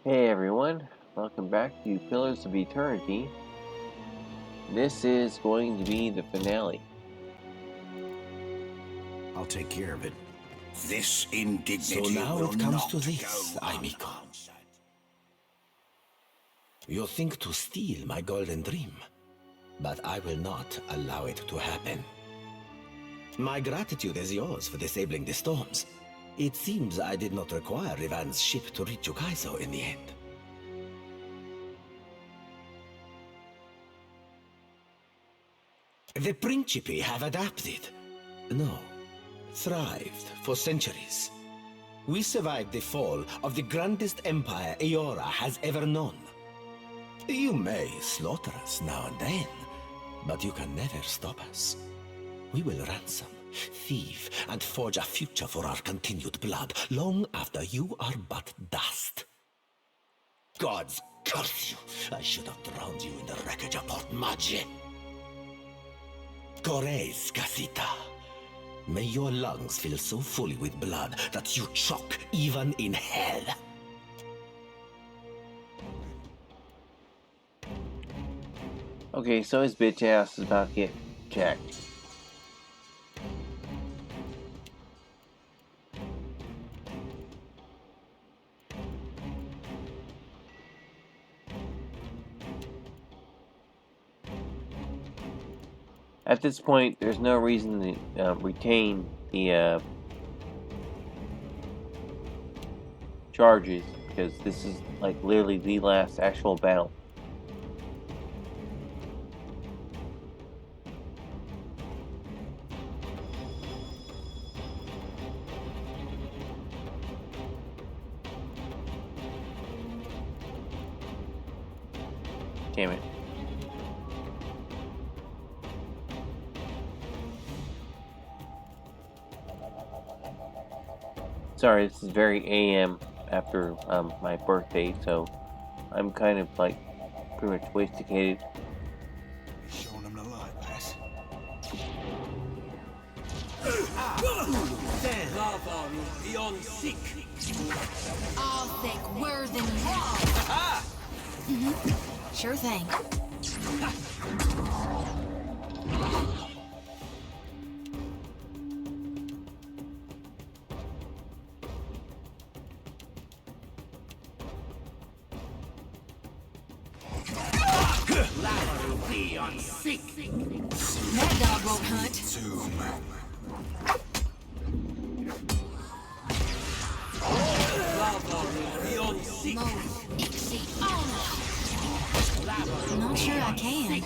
Hey everyone, welcome back to Pillars of Eternity. This is going to be the finale. I'll take care of it. This indignity So now will it comes not to this, go Aimiko. unanswered. You think to steal my golden dream, but I will not allow it to happen. My gratitude is yours for disabling the storms. It seems I did not require Rivan's ship to reach Ukaizo in the end. The Principi have adapted. No, thrived for centuries. We survived the fall of the grandest empire Eora has ever known. You may slaughter us now and then, but you can never stop us. We will ransom, thieve, and forge a future for our continued blood, long after you are but dust. Gods curse you! I should have drowned you in the wreckage of Port Maggi. Corres, Casita. May your lungs fill so fully with blood that you choke even in hell. Okay, so his bitch ass is about to get jacked. At this point, there's no reason to retain the charges, because this is like literally the last actual battle. Damn it. Sorry, this is very AM after my birthday, so I'm kind of like pretty much wasticated. Showing them the light, lass. Lava is beyond sick. All thick, worthen raw. Sure thing. Lava will be on sick. That dog won't hunt. Tomb. Lava will be on sick. Move, Ixie, I'm not sure I can.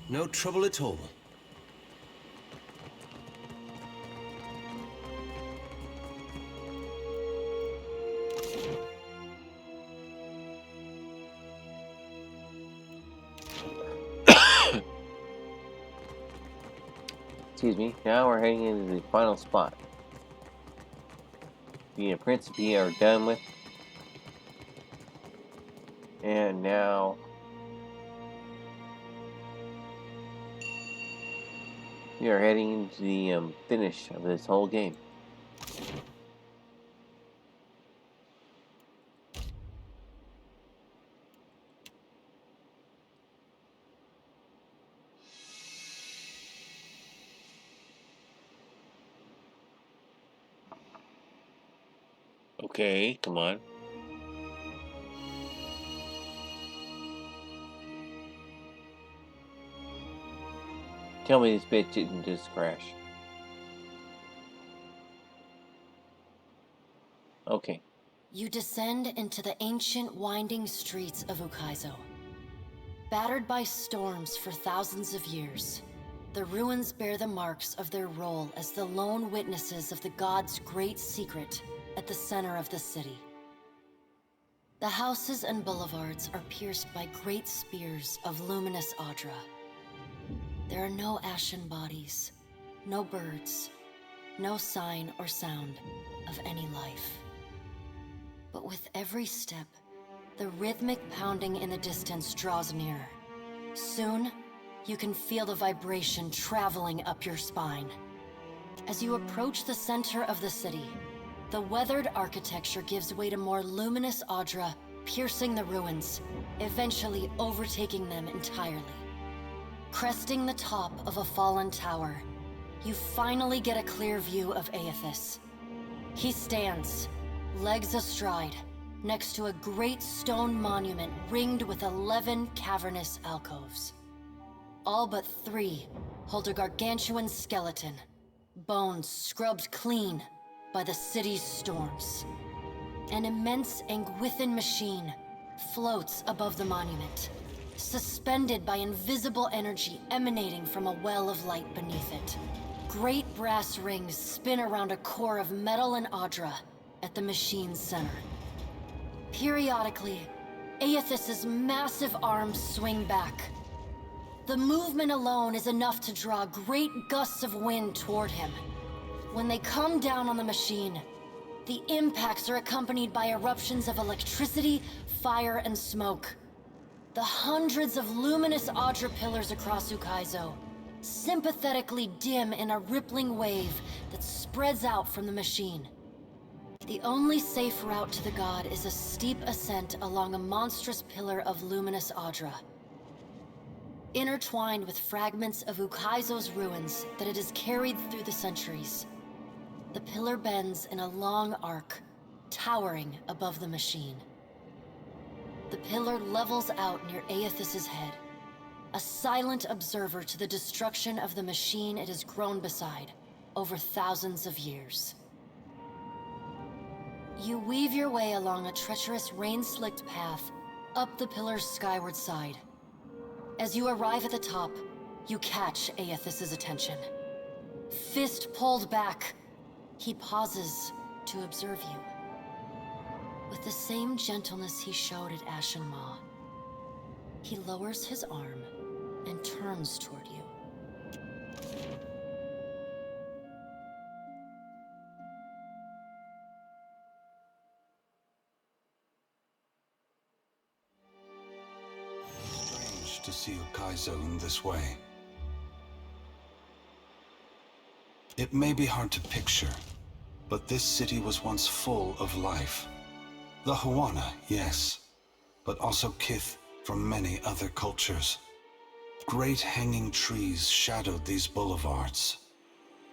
No trouble at all. Excuse me. Now we're heading into the final spot. The Principi are done with. And now we are heading into the finish of this whole game. Okay, come on. Tell me this bitch didn't just crash. Okay. You descend into the ancient winding streets of Ukaizo. Battered by storms for thousands of years, the ruins bear the marks of their role as the lone witnesses of the god's great secret at the center of the city. The houses and boulevards are pierced by great spears of luminous Audra. There are no ashen bodies, No birds. No sign or sound of any life. But with every step, the rhythmic pounding in the distance draws nearer. Soon, you can feel the vibration traveling up your spine. As you approach the center of the city, the weathered architecture gives way to more luminous Audra, piercing the ruins, eventually overtaking them entirely. Cresting the top of a fallen tower, you finally get a clear view of Aethys. He stands, legs astride, next to a great stone monument ringed with 11 cavernous alcoves. All but 3 hold a gargantuan skeleton, bones scrubbed clean by the city's storms. An immense Anguithan machine floats above the monument, suspended by invisible energy emanating from a well of light beneath it. Great brass rings spin around a core of metal and Audra at the machine's center. Periodically, Aethys's massive arms swing back. The movement alone is enough to draw great gusts of wind toward him. When they come down on the machine, the impacts are accompanied by eruptions of electricity, fire, and smoke. The hundreds of luminous Audra pillars across Ukaizo sympathetically dim in a rippling wave that spreads out from the machine. The only safe route to the god is a steep ascent along a monstrous pillar of luminous Audra. Intertwined with fragments of Ukaizo's ruins that it has carried through the centuries, the pillar bends in a long arc, towering above the machine. The pillar levels out near Aethys's head, a silent observer to the destruction of the machine it has grown beside over thousands of years. You weave your way along a treacherous rain-slicked path up the pillar's skyward side. As you arrive at the top, you catch Aethys's attention. Fist pulled back, he pauses to observe you. With the same gentleness he showed at Ashen Maw, he lowers his arm and turns toward you. Strange to see Ukaizo in this way. It may be hard to picture, but this city was once full of life. The Huana, yes, but also kith from many other cultures. Great hanging trees shadowed these boulevards.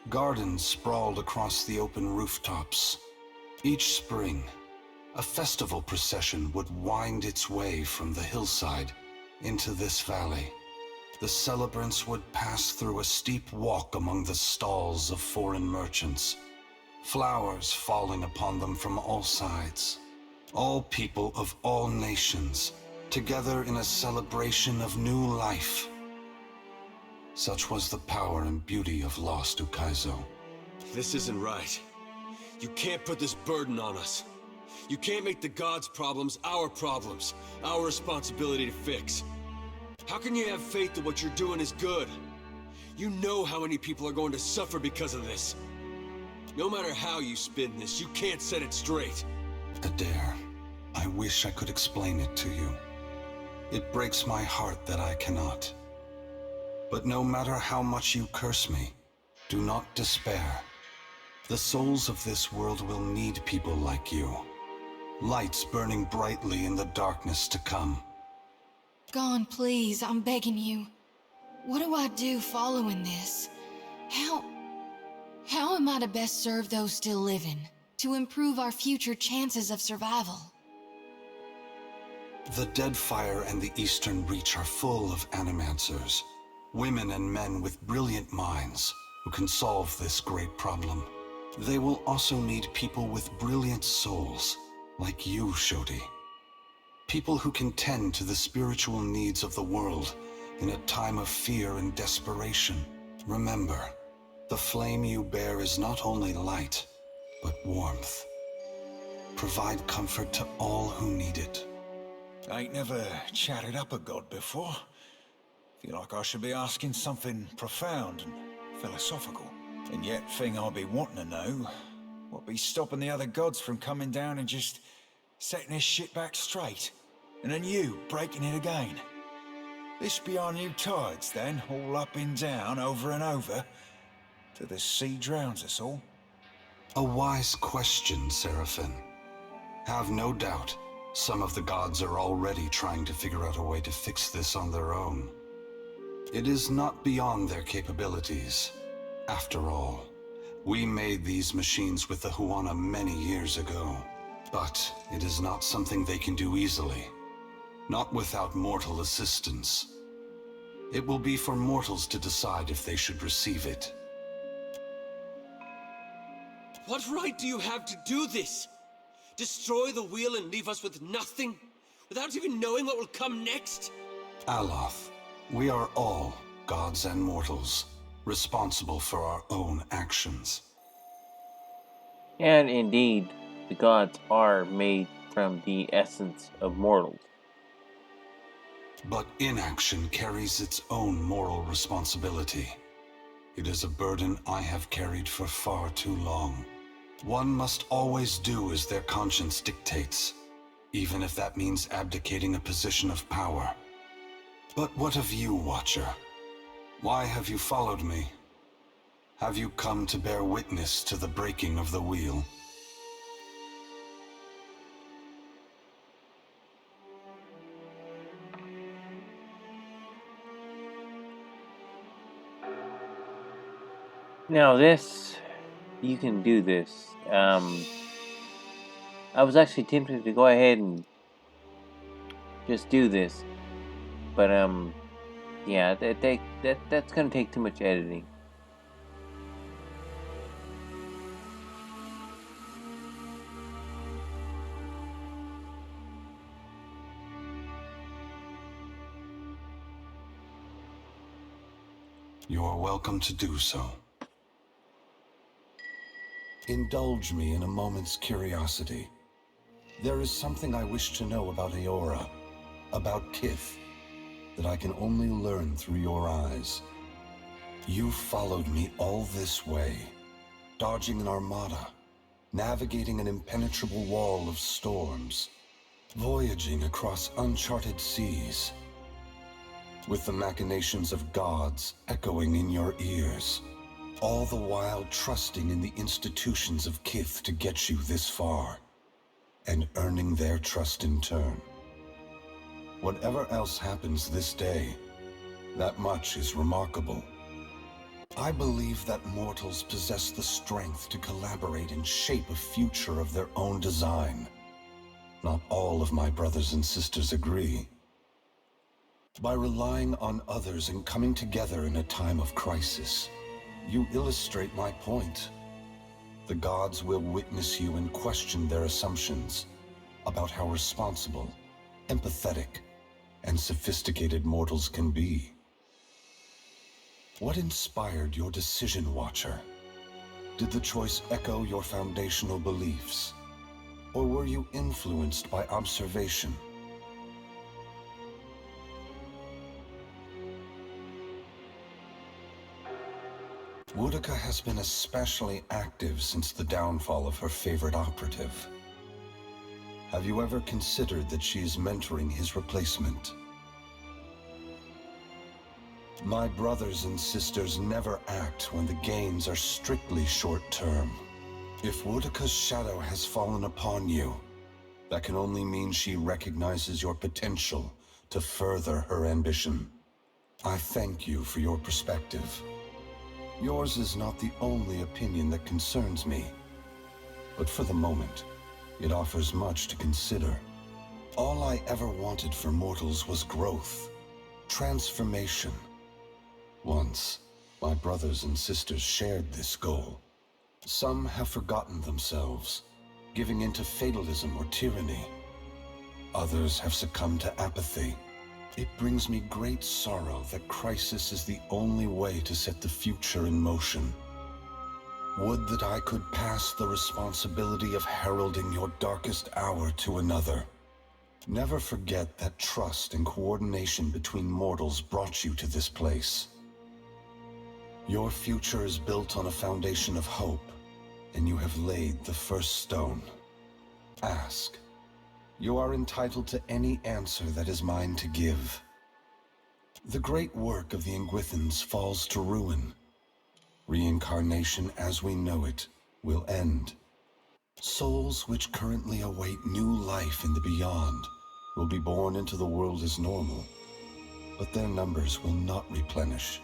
Gardens sprawled across the open rooftops. Each spring, a festival procession would wind its way from the hillside into this valley. The celebrants would pass through a steep walk among the stalls of foreign merchants, flowers falling upon them from all sides. All people of all nations, together in a celebration of new life. Such was the power and beauty of lost Ukaizo. This isn't right. You can't put this burden on us. You can't make the gods' problems, our responsibility to fix. How can you have faith that what you're doing is good? You know how many people are going to suffer because of this. No matter how you spin this, you can't set it straight. Adair, I wish I could explain it to you. It breaks my heart that I cannot. But no matter how much you curse me, do not despair. The souls of this world will need people like you. Lights burning brightly in the darkness to come. Gone, please, I'm begging you. What do I do following this? How am I to best serve those still living, to improve our future chances of survival? The Deadfire and the Eastern Reach are full of animancers, women and men with brilliant minds who can solve this great problem. They will also need people with brilliant souls, like you, Shodi. People who can tend to the spiritual needs of the world in a time of fear and desperation. Remember, the flame you bear is not only light, but warmth. Provide comfort to all who need it. I ain't never chatted up a god before. Feel like I should be asking something profound and philosophical. And yet, thing I'll be wanting to know, what be stopping the other gods from coming down and just setting this shit back straight? And then you breaking it again. This be our new tides then, all up and down, over and over, till the sea drowns us all? A wise question, Seraphim. Have no doubt, some of the gods are already trying to figure out a way to fix this on their own. It is not beyond their capabilities. After all, we made these machines with the Huana many years ago. But it is not something they can do easily. Not without mortal assistance. It will be for mortals to decide if they should receive it. What right do you have to do this? Destroy the wheel and leave us with nothing? Without even knowing what will come next? Aloth, we are all gods and mortals, responsible for our own actions. And indeed, the gods are made from the essence of mortals. But inaction carries its own moral responsibility. It is a burden I have carried for far too long. One must always do as their conscience dictates, even if that means abdicating a position of power. But what of you, Watcher? Why have you followed me? Have you come to bear witness to the breaking of the wheel? Now this, you can do this. I was actually tempted to go ahead and just do this, but yeah, that's gonna take too much editing. You are welcome to do so. Indulge me in a moment's curiosity. There is something I wish to know about Eora, about Kith, that I can only learn through your eyes. You followed me all this way, dodging an armada, navigating an impenetrable wall of storms, voyaging across uncharted seas, with the machinations of gods echoing in your ears. All the while trusting in the institutions of Kith to get you this far, and earning their trust in turn. Whatever else happens this day, that much is remarkable. I believe that mortals possess the strength to collaborate and shape a future of their own design. Not all of my brothers and sisters agree. By relying on others and coming together in a time of crisis, you illustrate my point. The gods will witness you and question their assumptions about how responsible, empathetic, and sophisticated mortals can be. What inspired your decision, Watcher? Did the choice echo your foundational beliefs? Or were you influenced by observation? Boudica has been especially active since the downfall of her favorite operative. Have you ever considered that she is mentoring his replacement? My brothers and sisters never act when the gains are strictly short-term. If Boudica's shadow has fallen upon you, that can only mean she recognizes your potential to further her ambition. I thank you for your perspective. Yours is not the only opinion that concerns me, but for the moment, it offers much to consider. All I ever wanted for mortals was growth, transformation. Once, my brothers and sisters shared this goal. Some have forgotten themselves, giving in to fatalism or tyranny. Others have succumbed to apathy. It brings me great sorrow that crisis is the only way to set the future in motion. Would that I could pass the responsibility of heralding your darkest hour to another. Never forget that trust and coordination between mortals brought you to this place. Your future is built on a foundation of hope, and you have laid the first stone. Ask. You are entitled to any answer that is mine to give. The great work of the Ingwithans falls to ruin. Reincarnation as we know it will end. Souls which currently await new life in the beyond will be born into the world as normal, but their numbers will not replenish.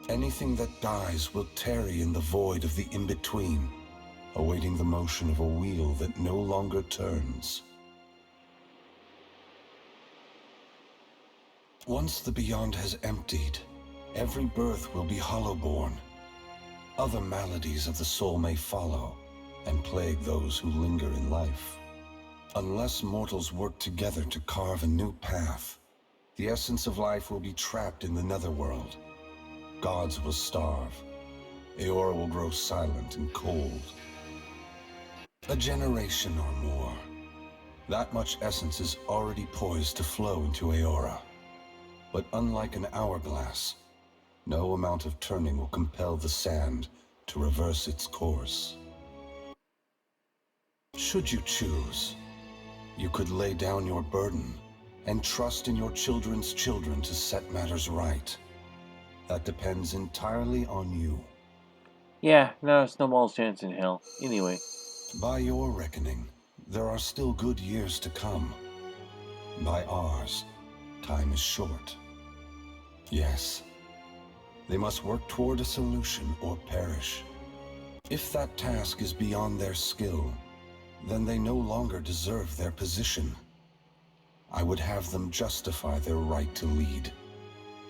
Anything that dies will tarry in the void of the in-between, awaiting the motion of a wheel that no longer turns. Once the beyond has emptied, every birth will be hollow-born. Other maladies of the soul may follow and plague those who linger in life. Unless mortals work together to carve a new path, the essence of life will be trapped in the netherworld. Gods will starve. Eora will grow silent and cold. A generation or more. That much essence is already poised to flow into Eora. But unlike an hourglass, no amount of turning will compel the sand to reverse its course. Should you choose, you could lay down your burden and trust in your children's children to set matters right. That depends entirely on you. Yeah, not a snowball's chance in hell. Anyway. By your reckoning, there are still good years to come. By ours, time is short. Yes, they must work toward a solution or perish. If that task is beyond their skill, then they no longer deserve their position. I would have them justify their right to lead.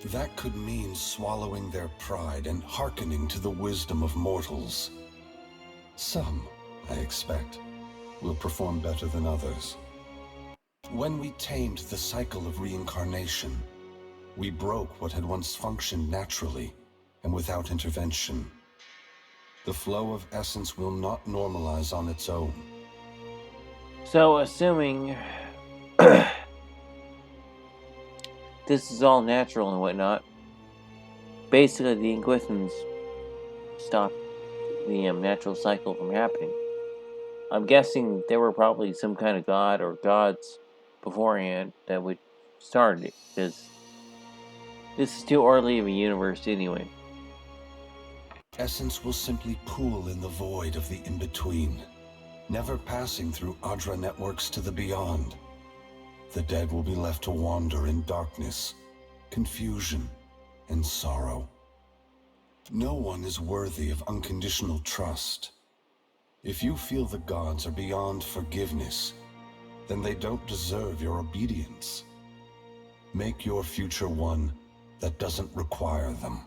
That could mean swallowing their pride and hearkening to the wisdom of mortals. Some, I expect, will perform better than others. When we tamed the cycle of reincarnation, we broke what had once functioned naturally and without intervention. The flow of essence will not normalize on its own. So, assuming this is all natural and whatnot, basically the Ingwithans stopped the natural cycle from happening. I'm guessing there were probably some kind of god or gods beforehand that would start it, because this is too early of a universe anyway. Essence will simply pool in the void of the in-between, never passing through Adra networks to the beyond. The dead will be left to wander in darkness, confusion, and sorrow. No one is worthy of unconditional trust. If you feel the gods are beyond forgiveness, then they don't deserve your obedience. Make your future one that doesn't require them.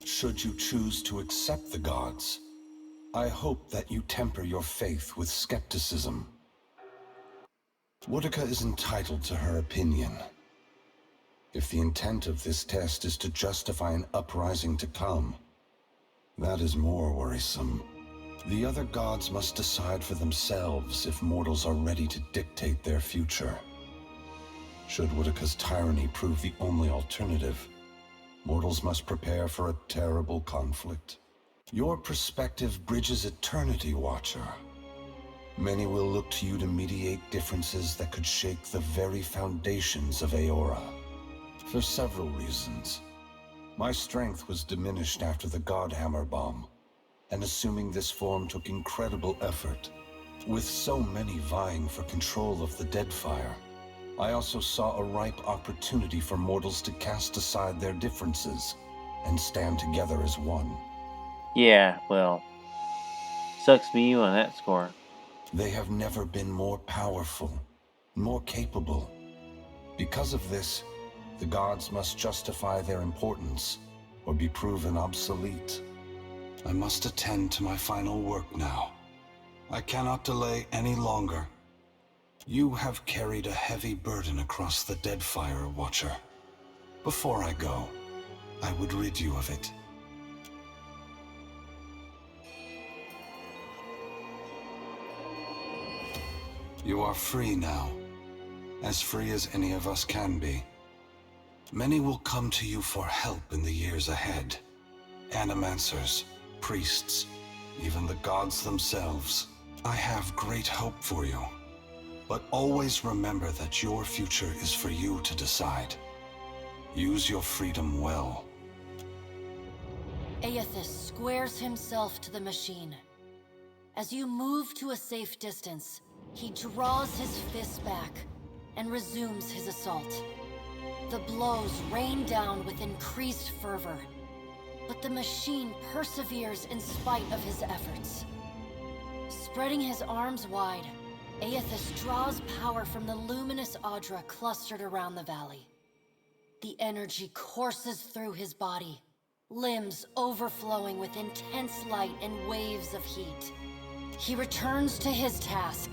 Should you choose to accept the gods, I hope that you temper your faith with skepticism. Woodica is entitled to her opinion. If the intent of this test is to justify an uprising to come, that is more worrisome. The other gods must decide for themselves if mortals are ready to dictate their future. Should Woodica's tyranny prove the only alternative, mortals must prepare for a terrible conflict. Your perspective bridges eternity, Watcher. Many will look to you to mediate differences that could shake the very foundations of Eora. For several reasons. My strength was diminished after the Godhammer bomb, and assuming this form took incredible effort. With so many vying for control of the Deadfire, I also saw a ripe opportunity for mortals to cast aside their differences and stand together as one. Yeah, well, sucks for you on that score. They have never been more powerful, more capable. Because of this, the gods must justify their importance or be proven obsolete. I must attend to my final work now. I cannot delay any longer. You have carried a heavy burden across the Deadfire, Watcher. Before I go, I would rid you of it. You are free now, as free as any of us can be. Many will come to you for help in the years ahead. animancers, priests, even the gods themselves. I have great hope for you. But always remember that your future is for you to decide. Use your freedom well. Aethys squares himself to the machine. As you move to a safe distance, he draws his fist back and resumes his assault. The blows rain down with increased fervor, but the machine perseveres in spite of his efforts. Spreading his arms wide, Aethys draws power from the luminous Audra clustered around the valley. The energy courses through his body, limbs overflowing with intense light and waves of heat. He returns to his task,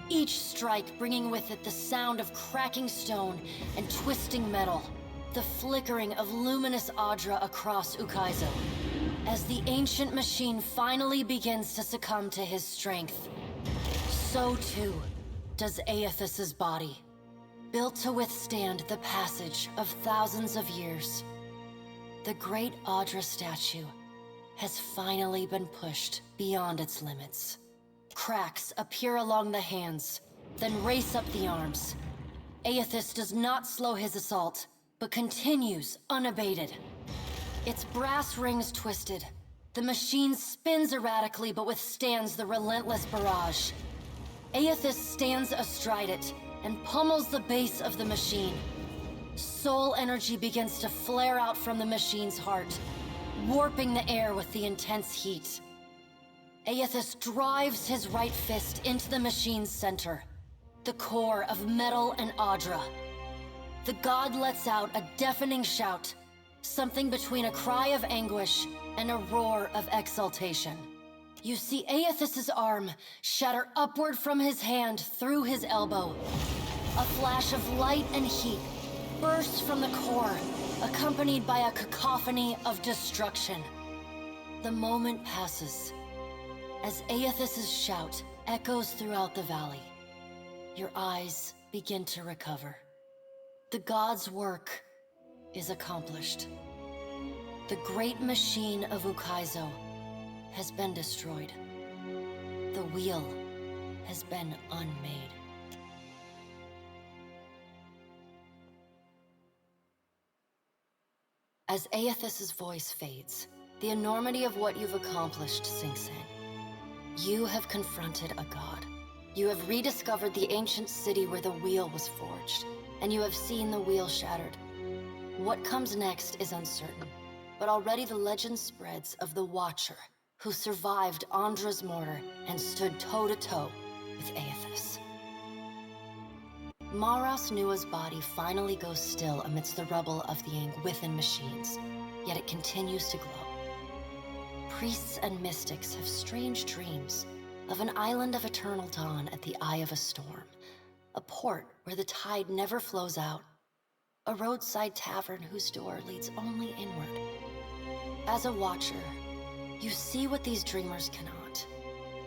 each strike bringing with it the sound of cracking stone and twisting metal, the flickering of luminous Audra across Ukaizo. As the ancient machine finally begins to succumb to his strength, so too does Aethys's body, built to withstand the passage of thousands of years. The great Audra statue has finally been pushed beyond its limits. Cracks appear along the hands, then race up the arms. Aethys does not slow his assault, but continues unabated. Its brass rings twisted. The machine spins erratically but withstands the relentless barrage. Aethys stands astride it and pummels the base of the machine. Soul energy begins to flare out from the machine's heart, warping the air with the intense heat. Aethys drives his right fist into the machine's center, the core of metal and Audra. The god lets out a deafening shout, something between a cry of anguish and a roar of exultation. You see Aethys's arm shatter upward from his hand through his elbow. A flash of light and heat bursts from the core, accompanied by a cacophony of destruction. The moment passes as Aethys's shout echoes throughout the valley. Your eyes begin to recover. The god's work is accomplished. The great machine of Ukaizo has been destroyed. The wheel has been unmade. As Aethys's voice fades, the enormity of what you've accomplished sinks in. You have confronted a god. You have rediscovered the ancient city where the wheel was forged, and you have seen the wheel shattered. What comes next is uncertain, but already the legend spreads of the Watcher, who survived Andra's mortar and stood toe-to-toe with Aethys. Maras Nua's body finally goes still amidst the rubble of the Angwithan machines, yet it continues to glow. Priests and mystics have strange dreams of an island of eternal dawn at the eye of a storm, a port where the tide never flows out, a roadside tavern whose door leads only inward. As a watcher, you see what these dreamers cannot.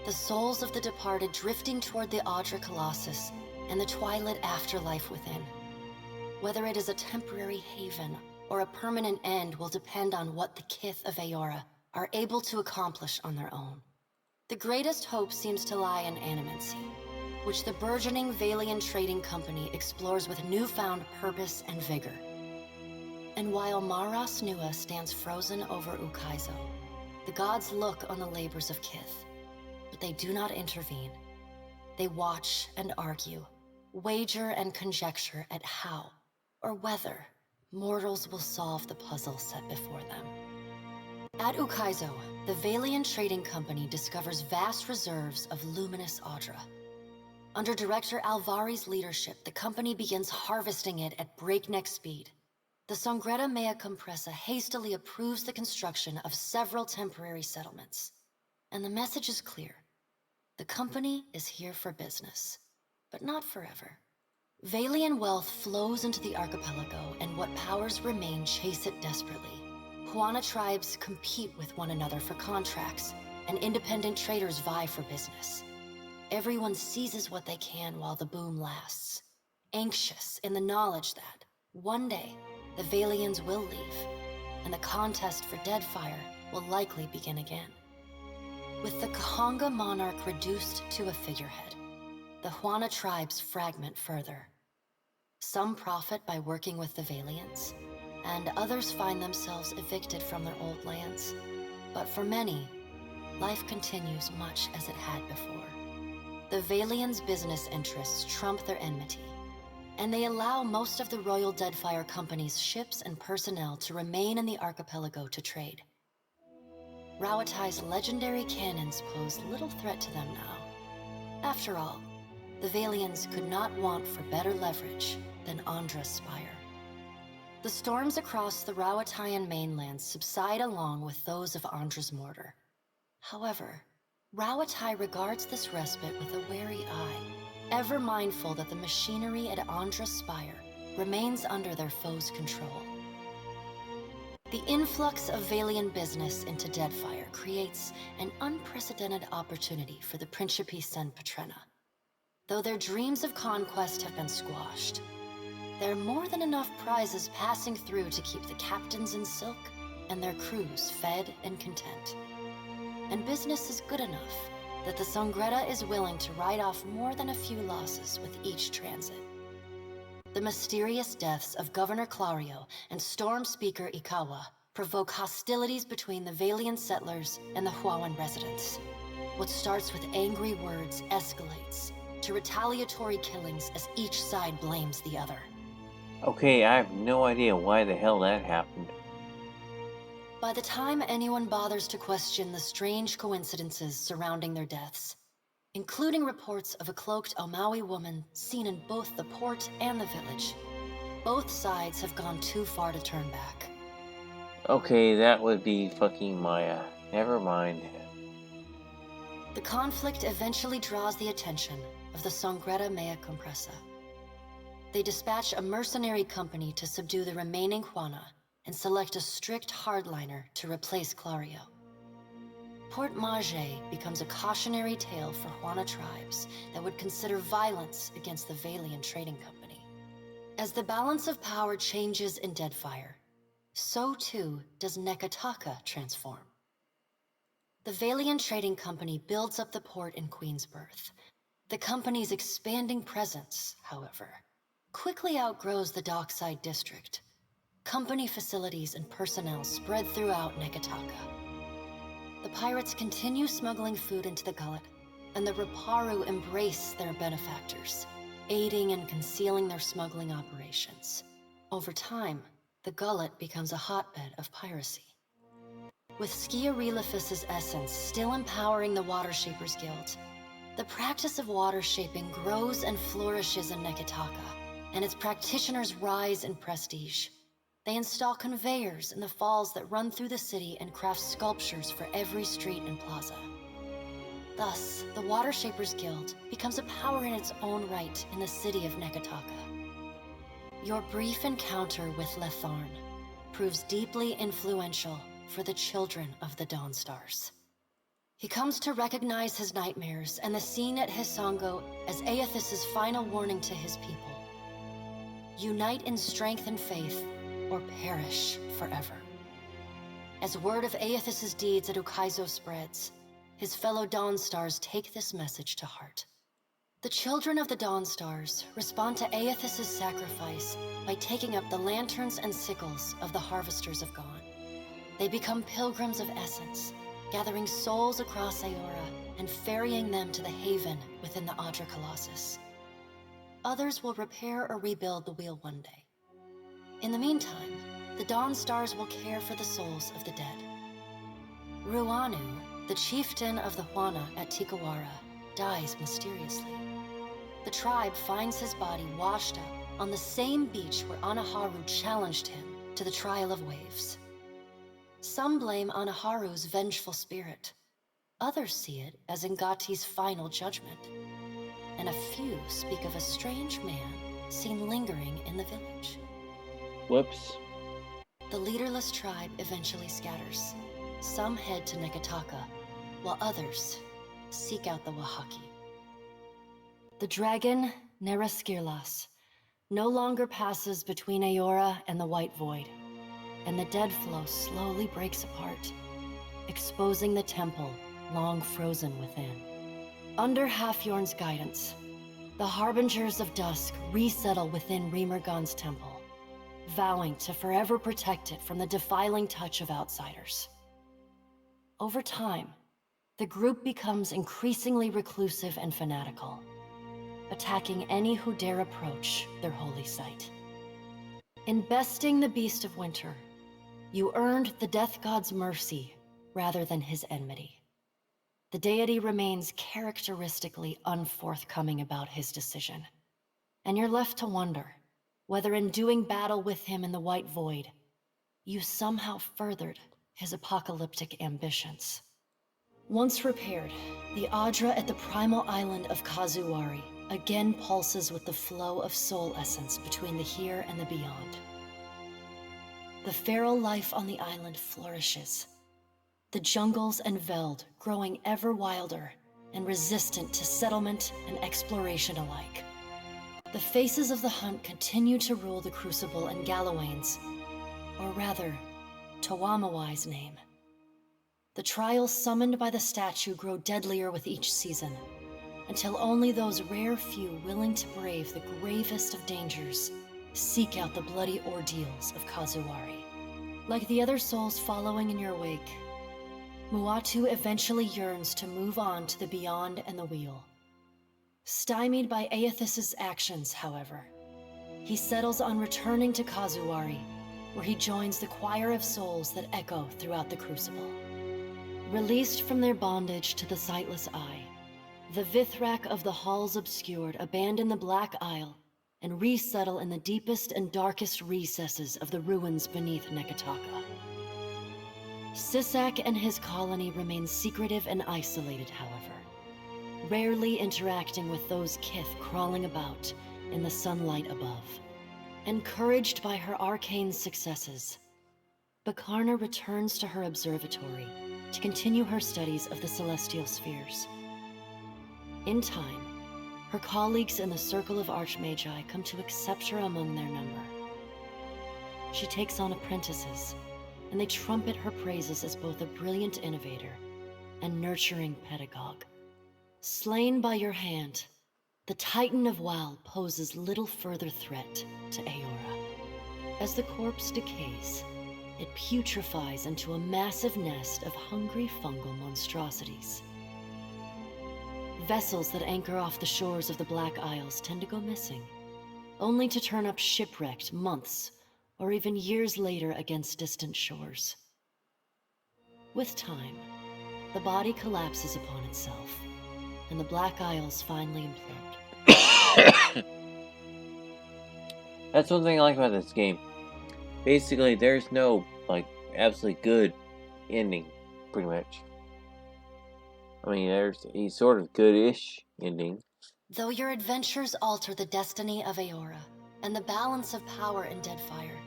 The souls of the departed drifting toward the Audra Colossus and the twilit afterlife within. Whether it is a temporary haven or a permanent end will depend on what the Kith of Aora are able to accomplish on their own. The greatest hope seems to lie in animancy, which the burgeoning Valian Trading Company explores with newfound purpose and vigor. And while Maras Nua stands frozen over Ukaizo, the gods look on the labors of Kith, but they do not intervene. They watch and argue, wager and conjecture at how, or whether, mortals will solve the puzzle set before them. At Ukaizo, the Valian Trading Company discovers vast reserves of luminous Audra. Under Director Alvari's leadership, the company begins harvesting it at breakneck speed. The Songreta Mea Compressa hastily approves the construction of several temporary settlements. And the message is clear. The company is here for business, but not forever. Valian wealth flows into the archipelago, and what powers remain chase it desperately. Huana tribes compete with one another for contracts, and independent traders vie for business. Everyone seizes what they can while the boom lasts, anxious in the knowledge that, one day, the Valians will leave, and the contest for Deadfire will likely begin again. With the Kahanga monarch reduced to a figurehead, the Huana tribes fragment further. Some profit by working with the Valiants, and others find themselves evicted from their old lands. But for many, life continues much as it had before. The Valians' business interests trump their enmity, and they allow most of the Royal Deadfire Company's ships and personnel to remain in the archipelago to trade. Rauatai's legendary cannons pose little threat to them now. After all, the Valians could not want for better leverage than Andra's Spire. The storms across the Rauataian mainland subside along with those of Andra's mortar. However, Rauatai regards this respite with a wary eye, ever mindful that the machinery at Andra's Spire remains under their foes' control. The influx of Valian business into Deadfire creates an unprecedented opportunity for the Principes and Patrena. Though their dreams of conquest have been squashed, there are more than enough prizes passing through to keep the captains in silk and their crews fed and content. And business is good enough that the Sangreta is willing to write off more than a few losses with each transit. The mysterious deaths of Governor Clario and Storm Speaker Ikawa provoke hostilities between the Valian settlers and the Huawan residents. What starts with angry words escalates to retaliatory killings as each side blames the other. Okay, I have no idea why the hell that happened. By the time anyone bothers to question the strange coincidences surrounding their deaths, including reports of a cloaked Omawi woman seen in both the port and the village, both sides have gone too far to turn back. Okay, that would be fucking Maya. Never mind. The conflict eventually draws the attention of the Sangreta Mea Compressa. They dispatch a mercenary company to subdue the remaining Huana and select a strict hardliner to replace Clario. Port Mage becomes a cautionary tale for Huana tribes that would consider violence against the Valian Trading Company. As the balance of power changes in Deadfire, so too does Nekataka transform. The Valian Trading Company builds up the port in Queensbirth. The company's expanding presence, however, quickly outgrows the dockside district. Company facilities and personnel spread throughout Nekataka. The pirates continue smuggling food into the gullet, and the Raparu embrace their benefactors, aiding and concealing their smuggling operations. Over time, the gullet becomes a hotbed of piracy. With Skia Relifus's essence still empowering the Watershapers Guild, the practice of water shaping grows and flourishes in Nekataka, and its practitioners rise in prestige. They install conveyors in the falls that run through the city and craft sculptures for every street and plaza. Thus, the Watershapers Guild becomes a power in its own right in the city of Nekataka. Your brief encounter with Letharn proves deeply influential for the children of the Dawnstars. He comes to recognize his nightmares and the scene at Hisongo as Aethys's final warning to his people. Unite in strength and faith, or perish forever. As word of Aethys's deeds at Ukaizo spreads, his fellow Dawnstars take this message to heart. The children of the Dawnstars respond to Aethys's sacrifice by taking up the lanterns and sickles of the Harvesters of Gone. They become pilgrims of essence, gathering souls across Aora and ferrying them to the haven within the Adra Colossus. Others will repair or rebuild the wheel one day. In the meantime, the Dawnstars will care for the souls of the dead. Ruanu, the chieftain of the Huana at Tikawara, dies mysteriously. The tribe finds his body washed up on the same beach where Anaharu challenged him to the trial of waves. Some blame Anaharu's vengeful spirit. Others see it as Ngati's final judgment. And a few speak of a strange man seen lingering in the village. Whoops. The leaderless tribe eventually scatters. Some head to Nekataka, while others seek out the Wahaki. The dragon, Neraskirlas, no longer passes between Aora and the White Void, and the dead flow slowly breaks apart, exposing the temple long frozen within. Under Halfjorn's guidance, the Harbingers of Dusk resettle within Remergon's temple, vowing to forever protect it from the defiling touch of outsiders. Over time, the group becomes increasingly reclusive and fanatical, attacking any who dare approach their holy site. In besting the Beast of Winter, you earned the Death God's mercy rather than his enmity. The deity remains characteristically unforthcoming about his decision, and you're left to wonder whether in doing battle with him in the White Void, you somehow furthered his apocalyptic ambitions. Once repaired, the Adra at the primal island of Kazuari again pulses with the flow of soul essence between the here and the beyond. The feral life on the island flourishes, the jungles and veld growing ever wilder and resistant to settlement and exploration alike. The faces of the hunt continue to rule the Crucible and Gallowayne's, or rather, Tawamawai's name. The trials summoned by the statue grow deadlier with each season, until only those rare few willing to brave the gravest of dangers seek out the bloody ordeals of Kazuari. Like the other souls following in your wake, Muatu eventually yearns to move on to the beyond and the wheel. Stymied by Aethys's actions, however, he settles on returning to Kazuari, where he joins the choir of souls that echo throughout the Crucible. Released from their bondage to the sightless eye, the Vithrak of the Halls Obscured abandon the Black Isle and resettle in the deepest and darkest recesses of the ruins beneath Nekataka. Sisak and his colony remain secretive and isolated, however, rarely interacting with those kith crawling about in the sunlight above. Encouraged by her arcane successes, Bakarna returns to her observatory to continue her studies of the celestial spheres. In time, her colleagues in the Circle of Archmagi come to accept her among their number. She takes on apprentices, and they trumpet her praises as both a brilliant innovator and nurturing pedagogue. Slain by your hand, the Titan of Wal poses little further threat to Aora. As the corpse decays, it putrefies into a massive nest of hungry fungal monstrosities. Vessels that anchor off the shores of the Black Isles tend to go missing, only to turn up shipwrecked months or even years later against distant shores. With time, the body collapses upon itself, and the Black Isles finally implode. That's one thing I like about this game. Basically, there's no, absolutely good ending, pretty much. I mean, there's a sort of good-ish ending. Though your adventures alter the destiny of Aora and the balance of power in Deadfire,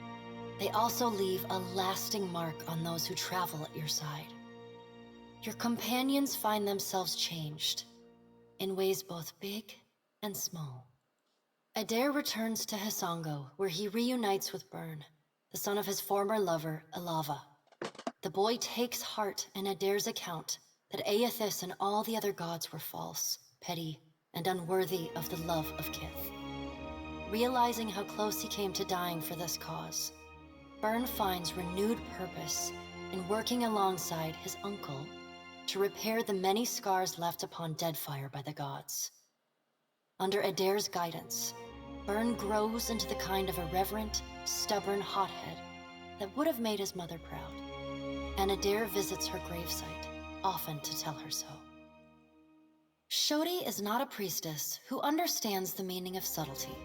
they also leave a lasting mark on those who travel at your side. Your companions find themselves changed, in ways both big and small. Adair returns to Hisongo, where he reunites with Byrne, the son of his former lover, Alava. The boy takes heart in Adair's account that Aethys and all the other gods were false, petty, and unworthy of the love of Kith. Realizing how close he came to dying for this cause, Byrne finds renewed purpose in working alongside his uncle to repair the many scars left upon Deadfire by the gods. Under Adair's guidance, Byrne grows into the kind of irreverent, stubborn hothead that would have made his mother proud, and Adair visits her gravesite, often to tell her so. Shodi is not a priestess who understands the meaning of subtlety.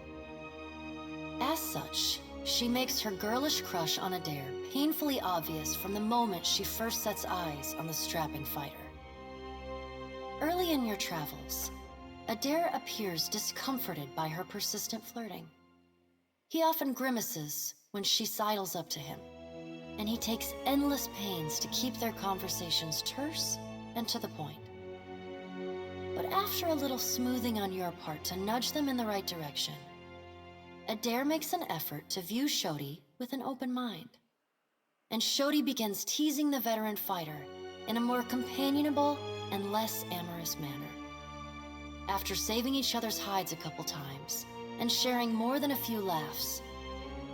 As such, she makes her girlish crush on Adair painfully obvious from the moment she first sets eyes on the strapping fighter. Early in your travels, Adair appears discomforted by her persistent flirting. He often grimaces when she sidles up to him, and he takes endless pains to keep their conversations terse and to the point. But after a little smoothing on your part to nudge them in the right direction, Adair makes an effort to view Shodi with an open mind. And Shodi begins teasing the veteran fighter in a more companionable and less amorous manner. After saving each other's hides a couple times and sharing more than a few laughs,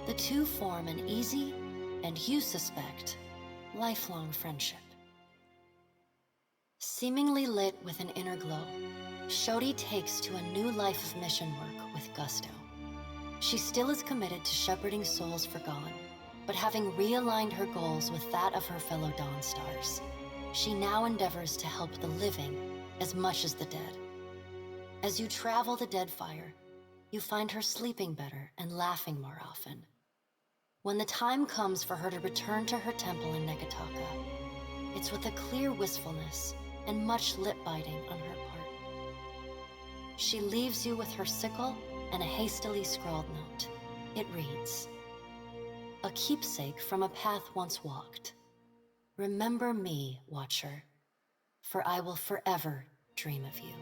the two form an easy, and you suspect, lifelong friendship. Seemingly lit with an inner glow, Shodi takes to a new life of mission work with gusto. She still is committed to shepherding souls forgone, but having realigned her goals with that of her fellow Dawn Stars, she now endeavors to help the living as much as the dead. As you travel the Deadfire, you find her sleeping better and laughing more often. When the time comes for her to return to her temple in Nekataka, it's with a clear wistfulness and much lip-biting on her part. She leaves you with her sickle and a hastily scrawled note. It reads, "A keepsake from a path once walked. Remember me, Watcher, for I will forever dream of you."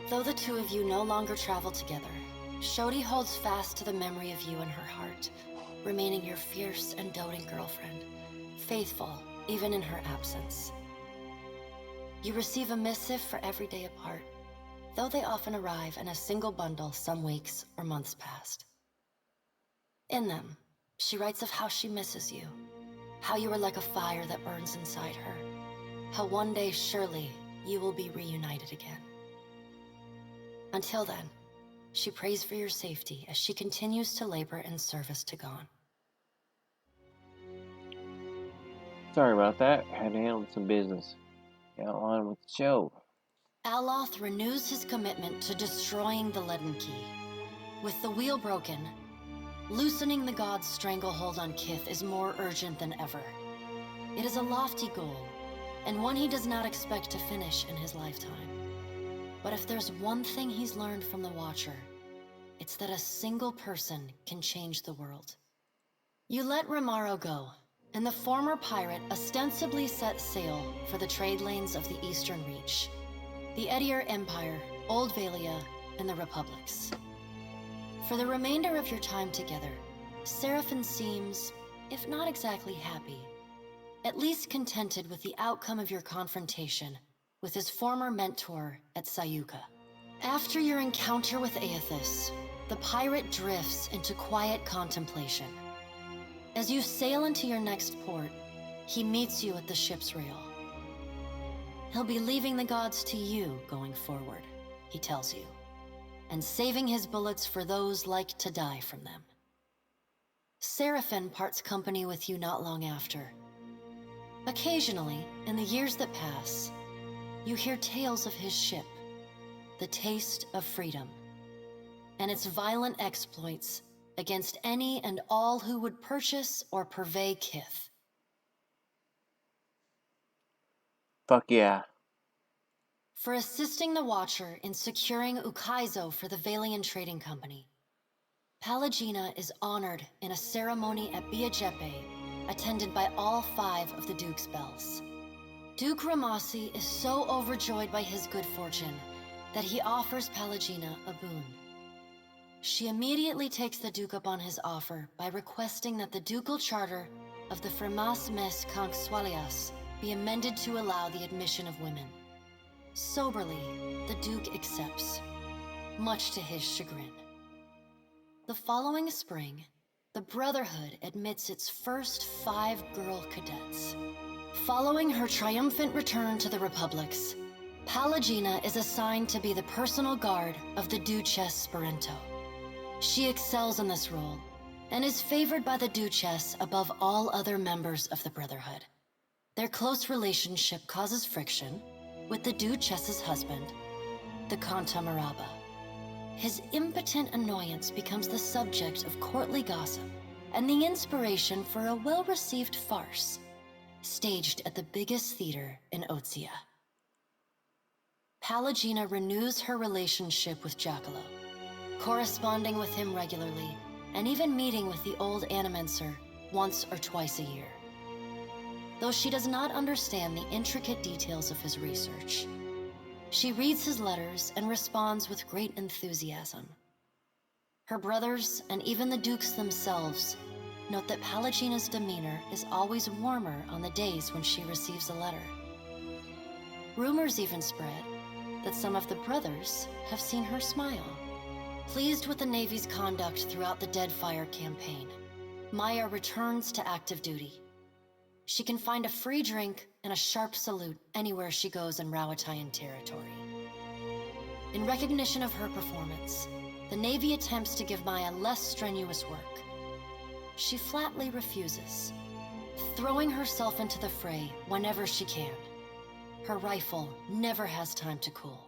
Though the two of you no longer travel together, Shodi holds fast to the memory of you in her heart, remaining your fierce and doting girlfriend, faithful even in her absence. You receive a missive for every day apart, though they often arrive in a single bundle some weeks or months past. In them, she writes of how she misses you, how you are like a fire that burns inside her, how one day surely you will be reunited again. Until then, she prays for your safety as she continues to labor in service to Gon. Sorry about that. Had to handle some business. Got on with the show. Aloth renews his commitment to destroying the Leaden Key. With the wheel broken, loosening the god's stranglehold on Kith is more urgent than ever. It is a lofty goal, and one he does not expect to finish in his lifetime. But if there's one thing he's learned from the Watcher, it's that a single person can change the world. You let Romaro go, and the former pirate ostensibly set sail for the trade lanes of the Eastern Reach, the Edier Empire, Old Valia, and the Republics. For the remainder of your time together, Seraphin seems, if not exactly happy, at least contented with the outcome of your confrontation with his former mentor at Sayuka. After your encounter with Aethys, the pirate drifts into quiet contemplation. As you sail into your next port, he meets you at the ship's rail. He'll be leaving the gods to you going forward, he tells you, and saving his bullets for those like to die from them. Seraphin parts company with you not long after. Occasionally, in the years that pass, you hear tales of his ship, the Taste of Freedom, and its violent exploits against any and all who would purchase or purvey Kith. Fuck yeah. For assisting the Watcher in securing Ukaizo for the Valian Trading Company, Pallegina is honored in a ceremony at Biajepe, attended by all 5 of the Duke's bells. Duke Ramasi is so overjoyed by his good fortune that he offers Pallegina a boon. She immediately takes the Duke up on his offer by requesting that the ducal charter of the Fremas Mes Consualias be amended to allow the admission of women. Soberly, the Duke accepts, much to his chagrin. The following spring, the Brotherhood admits its first 5 girl cadets. Following her triumphant return to the Republics, Pallegina is assigned to be the personal guard of the Duchess Spirento. She excels in this role, and is favored by the Duchess above all other members of the Brotherhood. Their close relationship causes friction with the Duchess's husband, the Kanta Maraba. His impotent annoyance becomes the subject of courtly gossip, and the inspiration for a well-received farce, staged at the biggest theater in Otsia. Pallegina renews her relationship with Giacomo, corresponding with him regularly, and even meeting with the old Animenser once or twice a year. Though she does not understand the intricate details of his research, she reads his letters and responds with great enthusiasm. Her brothers, and even the dukes themselves, note that Pallegina's demeanor is always warmer on the days when she receives a letter. Rumors even spread that some of the brothers have seen her smile. Pleased with the Navy's conduct throughout the Deadfire campaign, Maya returns to active duty. She can find a free drink and a sharp salute anywhere she goes in Rawatayan territory. In recognition of her performance, the Navy attempts to give Maya less strenuous work. She flatly refuses, throwing herself into the fray whenever she can. Her rifle never has time to cool.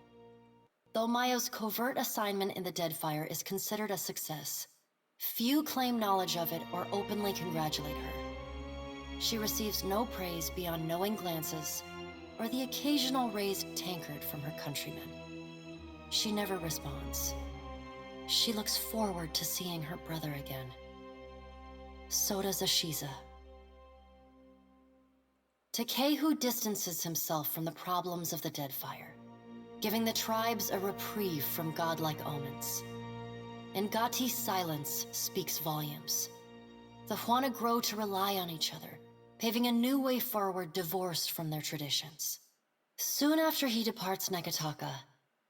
Though Maya's covert assignment in the Deadfire is considered a success, few claim knowledge of it or openly congratulate her. She receives no praise beyond knowing glances or the occasional raised tankard from her countrymen. She never responds. She looks forward to seeing her brother again. So does Ashiza. Takehu distances himself from the problems of the Deadfire, giving the tribes a reprieve from godlike omens. Ngati's silence speaks volumes. The Huana grow to rely on each other, paving a new way forward divorced from their traditions. Soon after he departs Nekataka,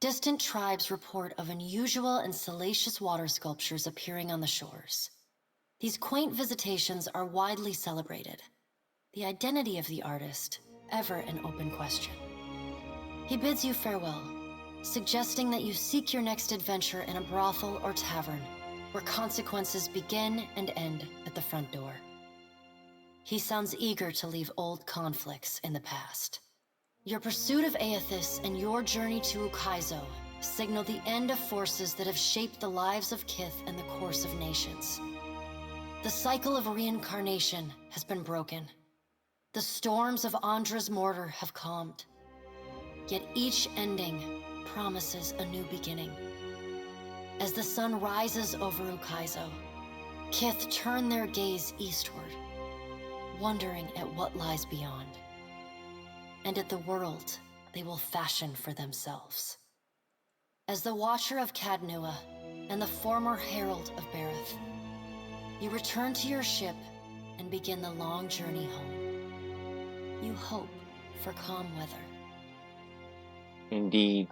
distant tribes report of unusual and salacious water sculptures appearing on the shores. These quaint visitations are widely celebrated, the identity of the artist ever an open question. He bids you farewell, suggesting that you seek your next adventure in a brothel or tavern, where consequences begin and end at the front door. He sounds eager to leave old conflicts in the past. Your pursuit of Aethys and your journey to Ukaizo signal the end of forces that have shaped the lives of Kith and the course of nations. The cycle of reincarnation has been broken. The storms of Andra's mortar have calmed. Yet each ending promises a new beginning. As the sun rises over Ukaizo, Kith turn their gaze eastward, wondering at what lies beyond, and at the world they will fashion for themselves. As the Watcher of Cadnua and the former Herald of Bareth, you return to your ship and begin the long journey home. You hope for calm weather. Indeed.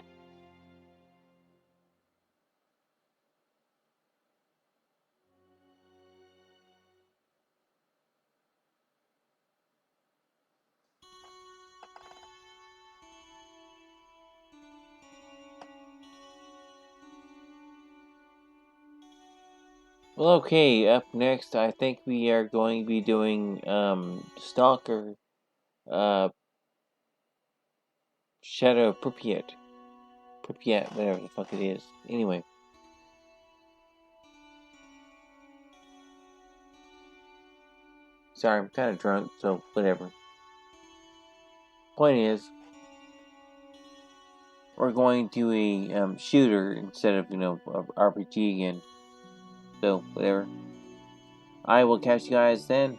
Well, okay, up next, I think we are going to be doing, Stalker, Shadow of Pripyat, whatever the fuck it is. Anyway. Sorry, I'm kind of drunk, so whatever. Point is, we're going to a, shooter instead of, RPG again. So, whatever. I will catch you guys then.